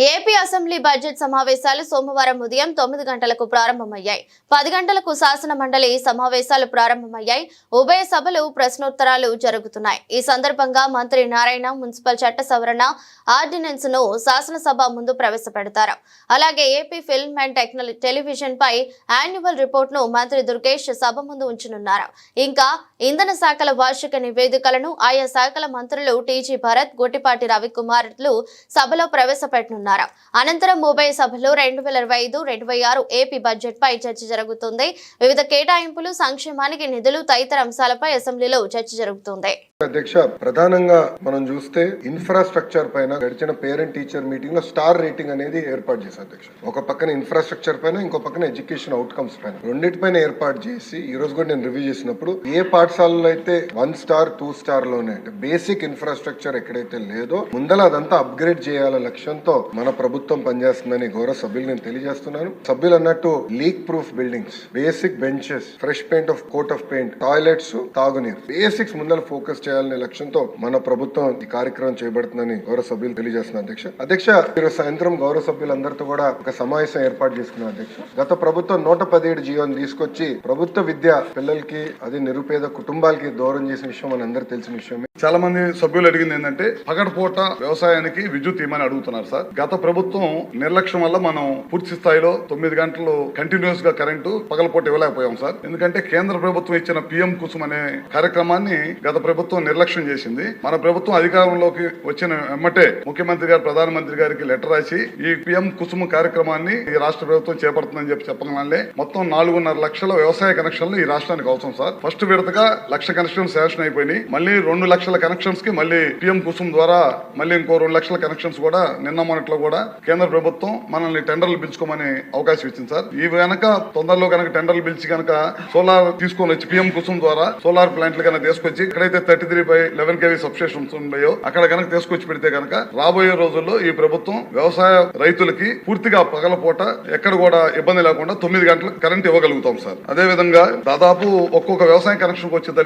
AP assembly budget సమావేశాలు సోమవారం ఉదయం 9 గంటలకు ప్రారంభమయ్యాయి. 10 గంటలకు శాసన మండలి సమావేశాలు ప్రారంభమయ్యాయి. ఉభయ సభలు ప్రశ్నోత్తరాలు జరుగుతున్నాయి. ఈ సందర్భంగా మంత్రి నారాయణ మున్సిపల్ చట్ట సవరణ ఆర్డినెన్స్ ను శాసనసభ ముందు ప్రవేశపెడతారు. అలాగే ఏపీ ఫిల్మ్ అండ్ టెలివిజన్ పై యాన్యువల్ రిపోర్ట్ ను మంత్రి దుర్గేష్ సభ ముందు ఉంచనున్నారు. ఇంకా ఇంధన శాఖల వార్షిక నివేదికలను ఆయా శాఖల మంత్రులు టీజీ భరత్, గొట్టిపాటి రవికుమార్లు సభలో ప్రవేశపెట్టనున్నారు. అనంతరం ఉభయ సభలో 2025-26 ఏపీ బడ్జెట్ పై చర్చ జరుగుతుంది. వివిధ కేటాయింపులు, సంక్షేమానికి నిధులు తదితర అంశాలపై అసెంబ్లీలో చర్చ జరుగుతుంది. అధ్యక్ష, ప్రధానంగా మనం చూస్తే ఇన్ఫ్రాస్ట్రక్చర్ పైన గడిచిన పేరెంట్ టీచర్ మీటింగ్ లో స్టార్ రేటింగ్ అనేది ఏర్పాటు చేశారు అధ్యక్ష. ఒక పక్కన ఇన్ఫ్రాస్ట్రక్చర్ పైన, ఇంకో పక్కన ఎడ్యుకేషన్ అవుట్కమ్స్ పైన, రెండింటిపైన ఏర్పాటు చేసి ఈ రోజు కూడా నేను రివ్యూ చేసినప్పుడు ఏ పాఠశాలలో అయితే 1 స్టార్ 2 స్టార్ లోనే అంటే బేసిక్ ఇన్ఫ్రాస్ట్రక్చర్ ఎక్కడైతే లేదో ముందల అదంతా అప్గ్రేడ్ చేయాల లక్ష్యంతో మన ప్రభుత్వం పనిచేస్తుందని గౌరవ సభ్యులు నేను తెలియజేస్తున్నాను. సభ్యులు అన్నట్టు leak proof buildings, basic benches, fresh paint of coat of paint, toilets, తాగునీరు, బేసిక్స్ ముందర ఫోకస్ చేయాలనే లక్ష్యంతో మన ప్రభుత్వం ఈ కార్యక్రమం చేయబడుతుందని గౌరవ సభ్యులు తెలియజేస్తున్నారు. అధ్యక్ష, ఈరోజు సాయంత్రం గౌరవ సభ్యులందరితో కూడా ఒక సమావేశం ఏర్పాటు చేసుకున్నారు అధ్యక్ష. గత ప్రభుత్వం 117 జీవోని తీసుకొచ్చి ప్రభుత్వ విద్య పిల్లలకి, అది నిరుపేద కుటుంబాలకి దూరం చేసిన విషయం మనందరూ తెలిసిన విషయమే. చాలా మంది సభ్యులు అడిగింది ఏంటంటే పగటిపూట వ్యవసాయానికి విద్యుత్ ఇవ్వమని అడుగుతున్నారు సార్. గత ప్రభుత్వం నిర్లక్ష్యం వల్ల మనం పూర్తి స్థాయిలో 9 గంటలు కంటిన్యూస్ గా కరెంటు పగలపూట ఇవ్వలేకపోయాం సార్. ఎందుకంటే కేంద్ర ప్రభుత్వం ఇచ్చిన పిఎం కుసుమ్ అనే కార్యక్రమాన్ని గత ప్రభుత్వం నిర్లక్ష్యం చేసింది. మన ప్రభుత్వం అధికారంలోకి వచ్చిన వెంబటే ముఖ్యమంత్రి గారు ప్రధానమంత్రి గారికి లెటర్ రాసి ఈ పిఎం కుసుమ్ కార్యక్రమాన్ని ఈ రాష్ట్ర ప్రభుత్వం చేపడుతుందని చెప్పగానే మొత్తం 4.5 లక్షల వ్యవసాయ కనెక్షన్లు ఈ రాష్ట్రానికి అవసరం సార్. ఫస్ట్ విడతగా 1,00,000 కనెక్షన్ శాంక్షన్ అయిపోయినాయి. మళ్ళీ 2 లక్షల కనెక్షన్స్ కి మళ్ళీ పిఎం కుసుమ్ ద్వారా మళ్ళీ ఇంకో 2 లక్షల కనెక్షన్స్ కూడా నిన్న మొన్నట్లో కూడా కేంద్ర ప్రభుత్వం మనల్ని టెండర్లు పిలుచుకోమని అవకాశం ఇచ్చింది సార్. ఈ కనుక తొందరలో కనుక టెండర్లు పిలిచి కనుక సోలార్ తీసుకొని వచ్చి పిఎం కుసుమ్ ద్వారా సోలార్ ప్లాంట్లు కనుక తీసుకొచ్చి ఎక్కడైతే 33/11 kV సబ్స్టేషన్స్ ఉన్నాయో అక్కడ కనుక తీసుకొచ్చి పెడితే కనుక రాబోయే రోజుల్లో ఈ ప్రభుత్వం వ్యవసాయ రైతులకి పూర్తిగా పగలపూట ఎక్కడ కూడా ఇబ్బంది లేకుండా 9 గంటలకు కరెంట్ ఇవ్వగలుగుతాం సార్. అదే విధంగా దాదాపు ఒక్కొక్క వ్యవసాయ కనెక్షన్ వచ్చేసరికి